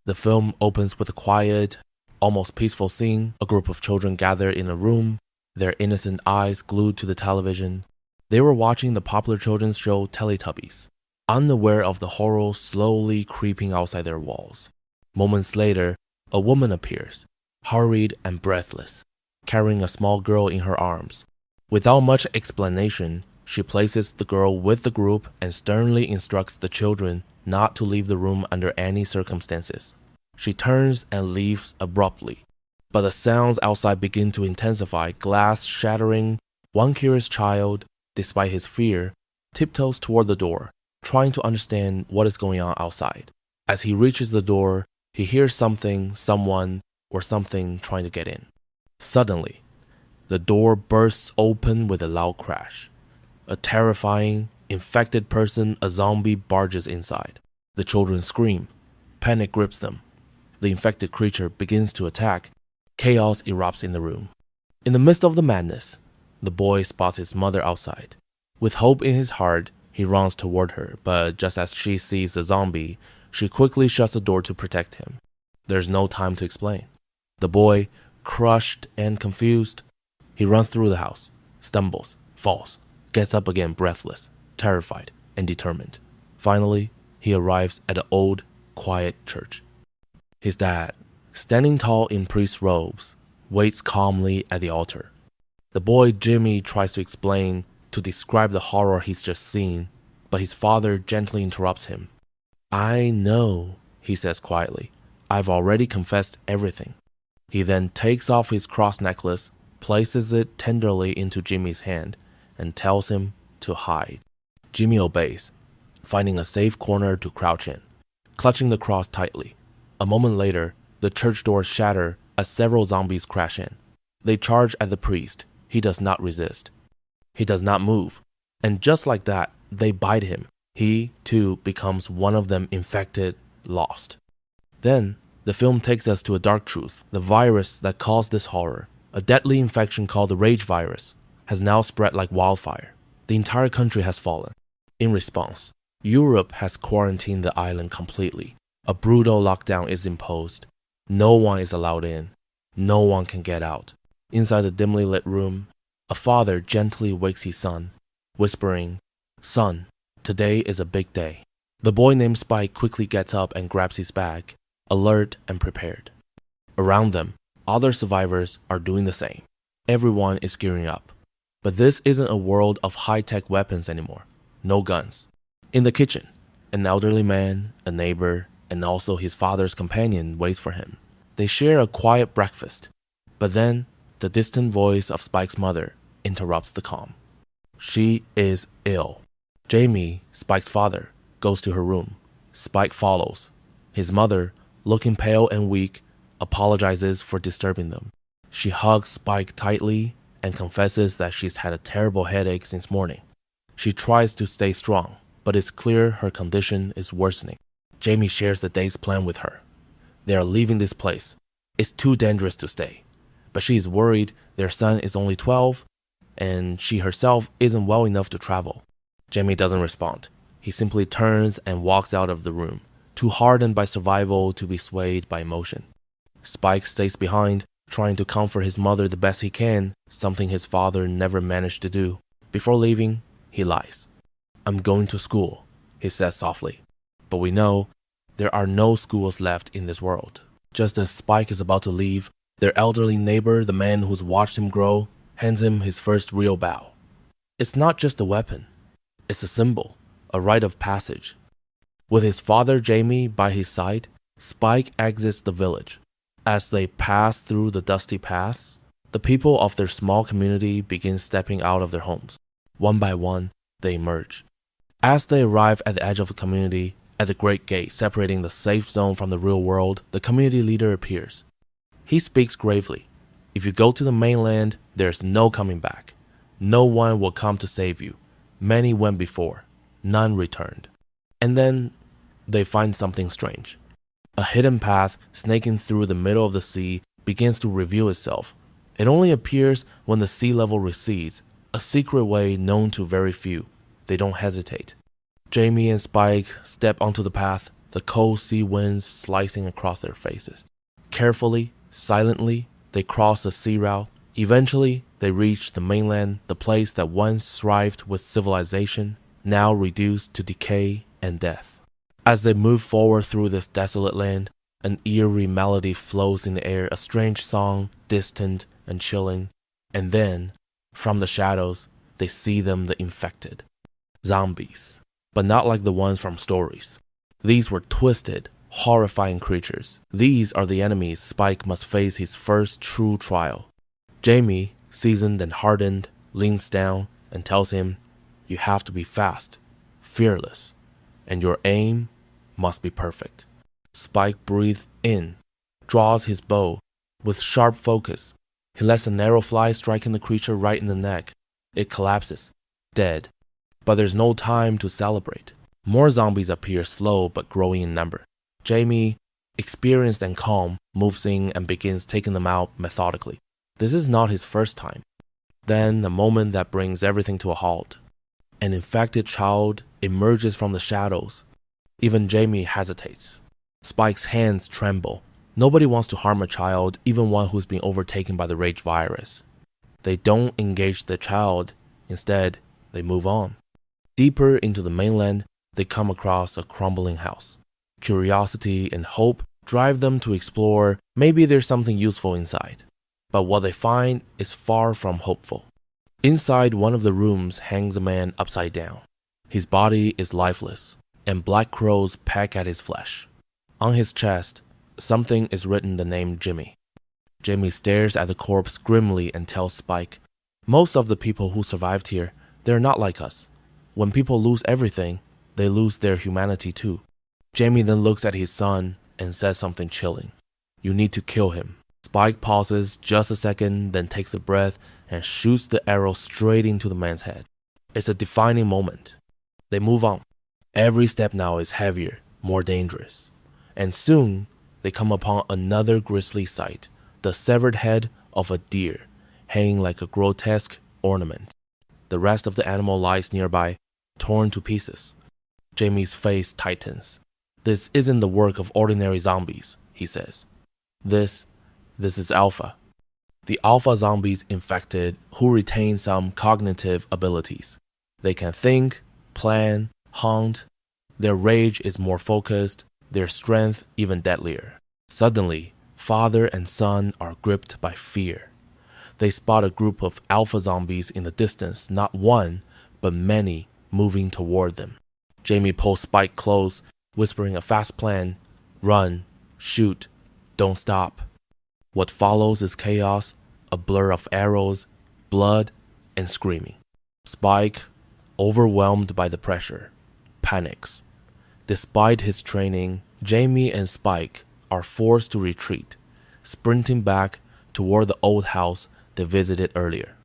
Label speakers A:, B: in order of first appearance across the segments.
A: The film opens with a quiet, almost peaceful scene. A group of children gather in a room, their innocent eyes glued to the television. They were watching the popular children's show Teletubbies, unaware of the horror slowly creeping outside their walls. Moments later, a woman appears, hurried and breathless, carrying a small girl in her arms. Without much explanation, she places the girl with the group and sternly instructs the children not to leave the room under any circumstances. She turns and leaves abruptly, but the sounds outside begin to intensify, glass shattering. One curious child, despite his fear, tiptoes toward the door, trying to understand what is going on outside. As he reaches the door, he hears something, someone, or something trying to get in. Suddenly, the door bursts open with a loud crash. A terrifying, infected person, a zombie, barges inside. The children scream. Panic grips them. The infected creature begins to attack. Chaos erupts in the room. In the midst of the madness, the boy spots his mother outside. With hope in his heart, he runs toward her, but just as she sees the zombie, she quickly shuts the door to protect him. There's no time to explain. The boy, crushed and confused, he runs through the house, stumbles, falls, gets up again breathless, terrified, and determined. Finally, he arrives at an old, quiet church. His dad, standing tall in priest robes, waits calmly at the altar. The boy Jimmy tries to explain, to describe the horror he's just seen, but his father gently interrupts him. "I know," he says quietly. "I've already confessed everything." He then takes off his cross necklace, places it tenderly into Jimmy's hand, and tells him to hide. Jimmy obeys, finding a safe corner to crouch in, clutching the cross tightly. A moment later, the church doors shatter as several zombies crash in. They charge at the priest. He does not resist. He does not move. And just like that, they bite him. He, too, becomes one of them, infected, lost. Then, the film takes us to a dark truth. The virus that caused this horror, a deadly infection called the rage virus, has now spread like wildfire. The entire country has fallen. In response, Europe has quarantined the island completely. A brutal lockdown is imposed. No one is allowed in. No one can get out. Inside the dimly lit room, a father gently wakes his son, whispering, "Son, today is a big day." The boy named Spike quickly gets up and grabs his bag, alert and prepared. Around them, other survivors are doing the same. Everyone is gearing up. But this isn't a world of high-tech weapons anymore. No guns. In the kitchen, an elderly man, a neighbor, and also his father's companion waits for him. They share a quiet breakfast. But then, the distant voice of Spike's mother interrupts the calm. She is ill. Jamie, Spike's father, goes to her room. Spike follows. His mother, looking pale and weak, apologizes for disturbing them. She hugs Spike tightly and confesses that she's had a terrible headache since morning. She tries to stay strong, but it's clear her condition is worsening. Jamie shares the day's plan with her. They are leaving this place. It's too dangerous to stay. But she is worried their son is only 12, and she herself isn't well enough to travel. Jamie doesn't respond. He simply turns and walks out of the room, too hardened by survival to be swayed by emotion. Spike stays behind, trying to comfort his mother the best he can, something his father never managed to do. Before leaving, he lies. "I'm going to school," he says softly. But we know there are no schools left in this world. Just as Spike is about to leave, their elderly neighbor, the man who's watched him grow, hands him his first real bow. It's not just a weapon. It's a symbol, a rite of passage. With his father Jamie by his side, Spike exits the village. As they pass through the dusty paths, the people of their small community begin stepping out of their homes. One by one, they emerge. As they arrive at the edge of the community, at the great gate separating the safe zone from the real world, the community leader appears. He speaks gravely. "If you go to the mainland, there's no coming back. No one will come to save you. Many went before. None returned." And then they find something strange. A hidden path snaking through the middle of the sea begins to reveal itself. It only appears when the sea level recedes, a secret way known to very few. They don't hesitate. Jamie and Spike step onto the path, the cold sea winds slicing across their faces. Carefully, silently, they cross the sea route. Eventually, they reach the mainland, the place that once thrived with civilization, now reduced to decay and death. As they move forward through this desolate land, an eerie melody flows in the air, a strange song, distant and chilling. And then, from the shadows, they see them, the infected. Zombies, but not like the ones from stories. These were twisted, horrifying creatures. These are the enemies Spike must face his first true trial. Jamie, seasoned and hardened, leans down and tells him, "You have to be fast, fearless, and your aim must be perfect." Spike breathes in, draws his bow. With sharp focus, he lets an arrow fly, striking the creature right in the neck. It collapses, dead. But there's no time to celebrate. More zombies appear, slow but growing in number. Jamie, experienced and calm, moves in and begins taking them out methodically. This is not his first time. Then, the moment that brings everything to a halt. An infected child emerges from the shadows. Even Jamie hesitates. Spike's hands tremble. Nobody wants to harm a child, even one who's been overtaken by the rage virus. They don't engage the child. Instead, they move on. Deeper into the mainland, they come across a crumbling house. Curiosity and hope drive them to explore. Maybe there's something useful inside. But what they find is far from hopeful. Inside one of the rooms hangs a man upside down. His body is lifeless, and black crows peck at his flesh. On his chest, something is written, the name Jimmy. Jamie stares at the corpse grimly and tells Spike, "Most of the people who survived here, they're not like us. When people lose everything, they lose their humanity too." Jamie then looks at his son and says something chilling. "You need to kill him." Spike pauses just a second, then takes a breath and shoots the arrow straight into the man's head. It's a defining moment. They move on. Every step now is heavier, more dangerous. And soon, they come upon another grisly sight, the severed head of a deer, hanging like a grotesque ornament. The rest of the animal lies nearby, torn to pieces. Jamie's face tightens. "This isn't the work of ordinary zombies," he says. This is Alpha. The Alpha zombies infected who retain some cognitive abilities. They can think, plan, hunt. Their rage is more focused, their strength even deadlier. Suddenly, father and son are gripped by fear. They spot a group of Alpha zombies in the distance, not one, but many, moving toward them. Jamie pulls Spike close, whispering a fast plan: "Run, shoot, don't stop." What follows is chaos, a blur of arrows, blood, and screaming. Spike, overwhelmed by the pressure, panics. Despite his training, Jamie and Spike are forced to retreat, sprinting back toward the old house they visited earlier.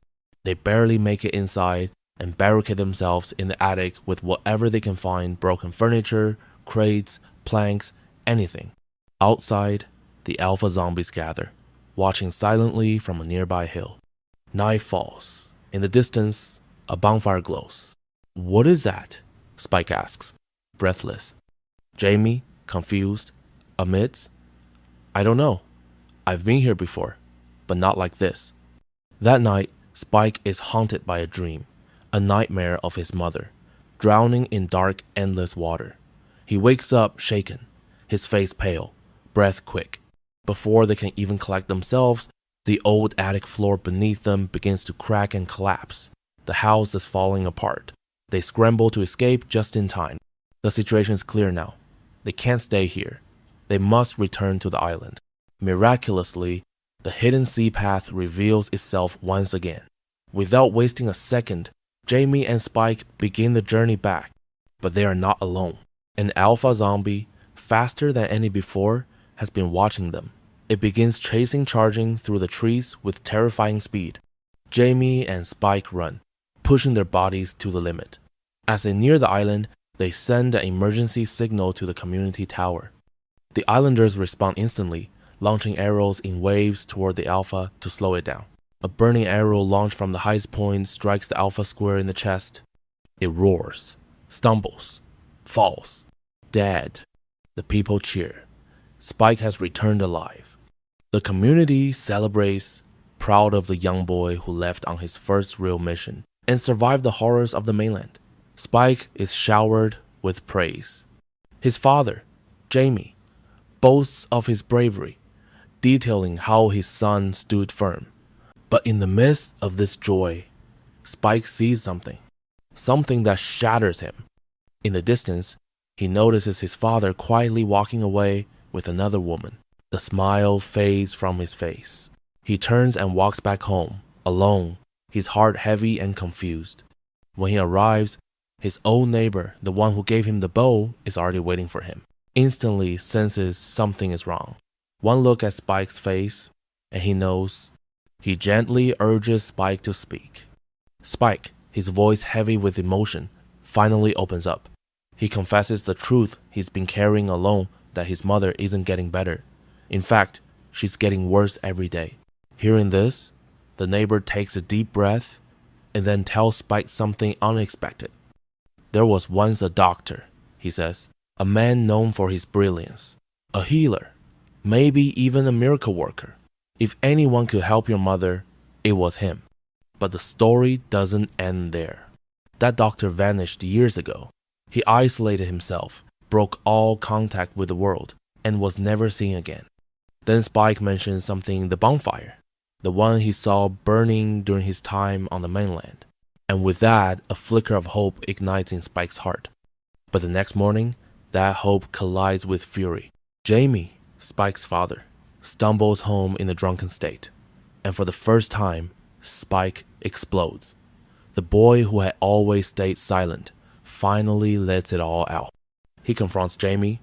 A: They barely make it inside and barricade themselves in the attic with whatever they can find: broken furniture, crates, planks, anything. Outside, the Alpha zombies gather, watching silently from a nearby hill. Night falls. In the distance, a bonfire glows. "What is that?" Spike asks, breathless. Jamie, confused, admits, "I don't know. I've been here before, but not like this." That night, Spike is haunted by a dream, a nightmare of his mother, drowning in dark, endless water. He wakes up shaken, his face pale, breath quick. Before they can even collect themselves, the old attic floor beneath them begins to crack and collapse. The house is falling apart. They scramble to escape just in time. The situation is clear now. They can't stay here. They must return to the island. Miraculously, the hidden sea path reveals itself once again. Without wasting a second, Jamie and Spike begin the journey back. But they are not alone. An Alpha zombie, faster than any before, has been watching them. It begins charging through the trees with terrifying speed. Jamie and Spike run, pushing their bodies to the limit. As they near the island, they send an emergency signal to the community tower. The islanders respond instantly, launching arrows in waves toward the Alpha to slow it down. A burning arrow launched from the highest point strikes the Alpha square in the chest. It roars, stumbles, falls, dead. The people cheer. Spike has returned alive. The community celebrates, proud of the young boy who left on his first real mission and survived the horrors of the mainland. Spike is showered with praise. His father, Jamie, boasts of his bravery, detailing how his son stood firm. But in the midst of this joy, Spike sees something that shatters him. In the distance, he notices his father quietly walking away with another woman. The smile fades from his face. He turns and walks back home, alone, his heart heavy and confused. When he arrives, his old neighbor, the one who gave him the bow, is already waiting for him. Instantly senses something is wrong. One look at Spike's face, and he knows. He gently urges Spike to speak. Spike, his voice heavy with emotion, finally opens up. He confesses the truth he's been carrying alone, that his mother isn't getting better. In fact, she's getting worse every day. Hearing this, the neighbor takes a deep breath and then tells Spike something unexpected. There was once a doctor, he says, a man known for his brilliance, a healer, maybe even a miracle worker. If anyone could help your mother, it was him. But the story doesn't end there. That doctor vanished years ago. He isolated himself, broke all contact with the world, and was never seen again. Then Spike mentions something, the bonfire, the one he saw burning during his time on the mainland. And with that, a flicker of hope ignites in Spike's heart. But the next morning, that hope collides with fury. Jamie, Spike's father, stumbles home in a drunken state. And for the first time, Spike explodes. The boy who had always stayed silent finally lets it all out. He confronts Jamie.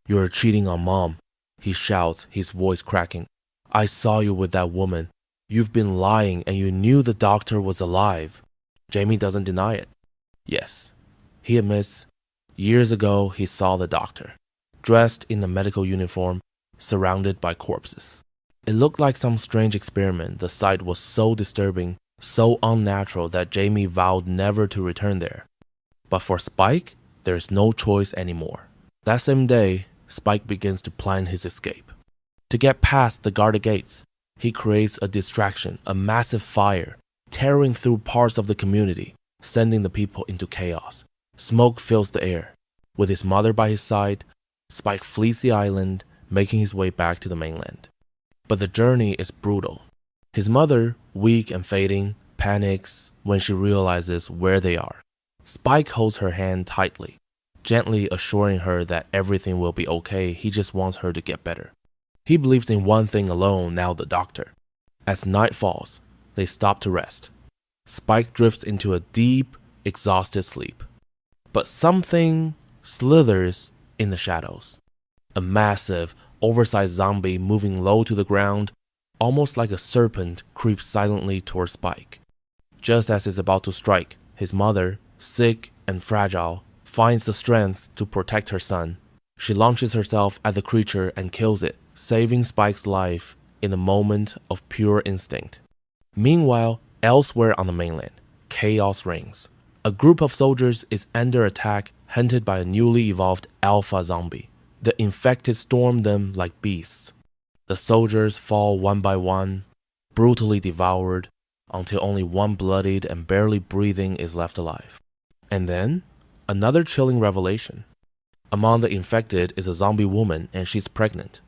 A: "You're cheating on Mom," he shouts, his voice cracking. "I saw you with that woman. You've been lying and you knew the doctor was alive." Jamie doesn't deny it. Yes, he admits, years ago he saw the doctor, dressed in a medical uniform, surrounded by corpses. It looked like some strange experiment. The sight was so disturbing, so unnatural that Jamie vowed never to return there. But for Spike, there is no choice anymore. That same day, Spike begins to plan his escape. To get past the guarded gates, he creates a distraction, a massive fire, tearing through parts of the community, sending the people into chaos. Smoke fills the air. With his mother by his side, Spike flees the island, making his way back to the mainland. But the journey is brutal. His mother, weak and fading, panics when she realizes where they are. Spike holds her hand tightly, gently assuring her that everything will be okay. He just wants her to get better. He believes in one thing alone now, the doctor. As night falls, they stop to rest. Spike drifts into a deep, exhausted sleep. But something slithers in the shadows. A massive, oversized zombie moving low to the ground, almost like a serpent, creeps silently towards Spike. Just as he's about to strike, his mother, sick and fragile, finds the strength to protect her son. She launches herself at the creature and kills it, saving Spike's life in a moment of pure instinct. Meanwhile, elsewhere on the mainland, chaos reigns. A group of soldiers is under attack, hunted by a newly evolved alpha zombie. The infected storm them like beasts. The soldiers fall one by one, brutally devoured, until only one bloodied and barely breathing is left alive. And then, another chilling revelation. Among the infected is a zombie woman, and she's pregnant.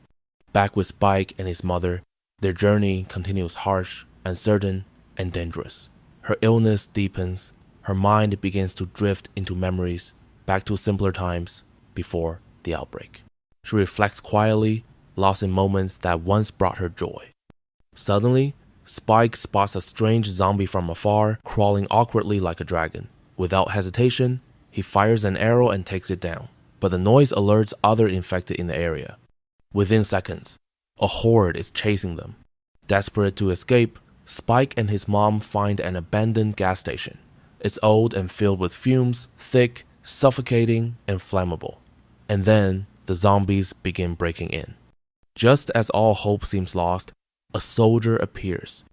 A: Back with Spike and his mother, their journey continues harsh, uncertain, and dangerous. Her illness deepens. Her mind begins to drift into memories, back to simpler times before the outbreak. She reflects quietly, lost in moments that once brought her joy. Suddenly, Spike spots a strange zombie from afar, crawling awkwardly like a dragon. Without hesitation, he fires an arrow and takes it down. But the noise alerts other infected in the area. Within seconds, a horde is chasing them. Desperate to escape, Spike and his mom find an abandoned gas station. It's old and filled with fumes, thick, suffocating, and flammable. And then, the zombies begin breaking in. Just as all hope seems lost, a soldier appears.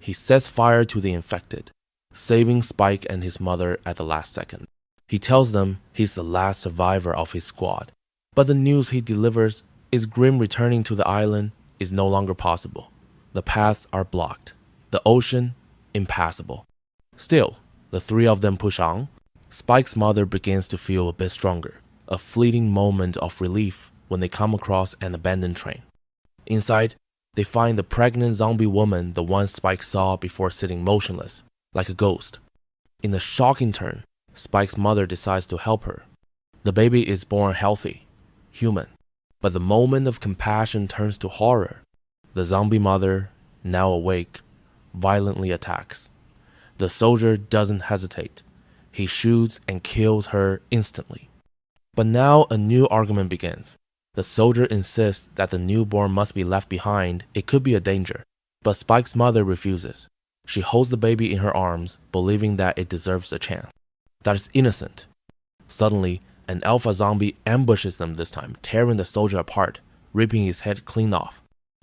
A: He sets fire to the infected, saving Spike and his mother at the last second. He tells them he's the last survivor of his squad. But the news he delivers is Grim returning to the island is no longer possible. The paths are blocked. The ocean, impassable. Still, the three of them push on. Spike's mother begins to feel a bit stronger, a fleeting moment of relief when they come across an abandoned train. Inside, they find the pregnant zombie woman the one Spike saw before sitting motionless, like a ghost. In a shocking turn, Spike's mother decides to help her. The baby is born healthy, human, but the moment of compassion turns to horror. The zombie mother, now awake, violently attacks. The soldier doesn't hesitate. He shoots and kills her instantly. But now a new argument begins. The soldier insists that the newborn must be left behind. It could be a danger. But Spike's mother refuses. She holds the baby in her arms, believing that it deserves a chance. That it's innocent. Suddenly, an alpha zombie ambushes them this time, tearing the soldier apart, ripping his head clean off.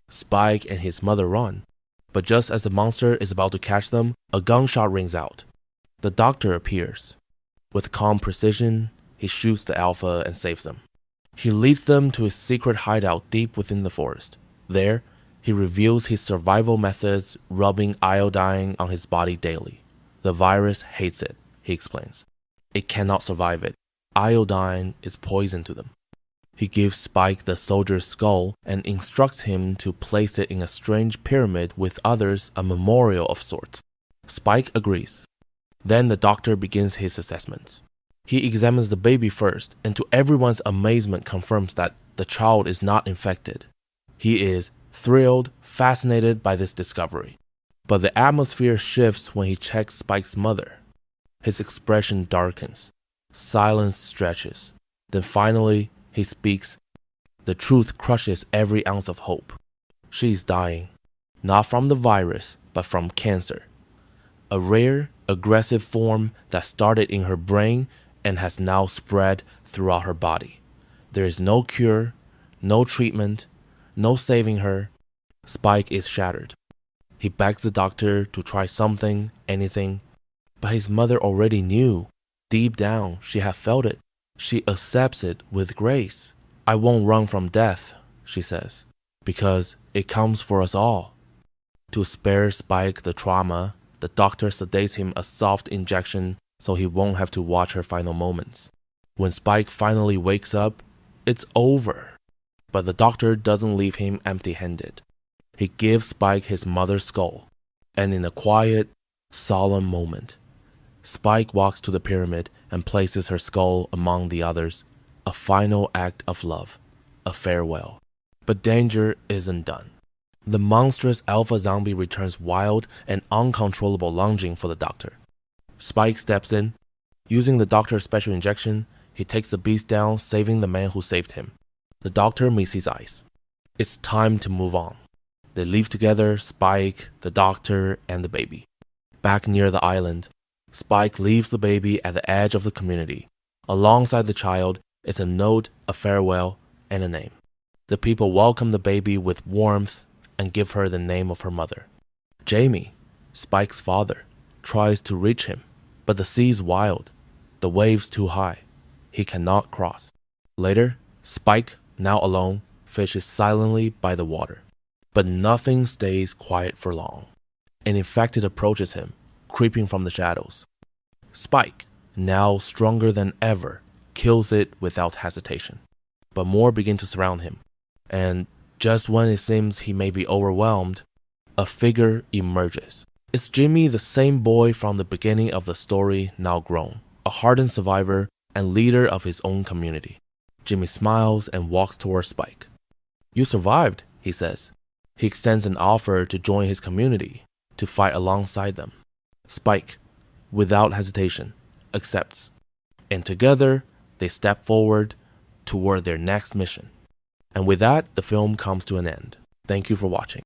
A: Spike and his mother run. But just as the monster is about to catch them, a gunshot rings out. The doctor appears. With calm precision, he shoots the alpha and saves them. He leads them to his secret hideout deep within the forest. There, he reveals his survival methods, rubbing iodine on his body daily. The virus hates it, he explains. It cannot survive it. Iodine is poison to them. He gives Spike the soldier's skull and instructs him to place it in a strange pyramid with others, a memorial of sorts. Spike agrees. Then the doctor begins his assessments. He examines the baby first, and to everyone's amazement confirms that the child is not infected. He is thrilled, fascinated by this discovery. But the atmosphere shifts when he checks Spike's mother. His expression darkens. Silence stretches. Then finally, he speaks. The truth crushes every ounce of hope. She is dying. Not from the virus, but from cancer. A rare, aggressive form that started in her brain and has now spread throughout her body. There is no cure, no treatment, no saving her. Spike is shattered. He begs the doctor to try something, anything. But his mother already knew. Deep down, she had felt it. She accepts it with grace. I won't run from death, she says, because it comes for us all. To spare Spike the trauma, the doctor sedates him a soft injection so he won't have to watch her final moments. When Spike finally wakes up, it's over. But the doctor doesn't leave him empty-handed. He gives Spike his mother's skull, and in a quiet, solemn moment, Spike walks to the pyramid and places her skull among the others, a final act of love, a farewell. But danger isn't done. The monstrous alpha zombie returns wild and uncontrollable, lunging for the doctor. Spike steps in. Using the doctor's special injection, he takes the beast down, saving the man who saved him. The doctor meets his eyes. It's time to move on. They leave together, Spike, the doctor, and the baby. Back near the island, Spike leaves the baby at the edge of the community. Alongside the child is a note, a farewell, and a name. The people welcome the baby with warmth and give her the name of her mother. Jamie, Spike's father, tries to reach him, but the sea is wild, the waves too high. He cannot cross. Later, Spike, now alone, fishes silently by the water. But nothing stays quiet for long. An infected approaches him, creeping from the shadows. Spike, now stronger than ever, kills it without hesitation. But more begin to surround him. And just when it seems he may be overwhelmed, a figure emerges. It's Jimmy, the same boy from the beginning of the story, now grown, a hardened survivor and leader of his own community. Jimmy smiles and walks towards Spike. You survived, he says. He extends an offer to join his community, to fight alongside them. Spike, without hesitation, accepts. And together, they step forward toward their next mission. And with that, the film comes to an end. Thank you for watching.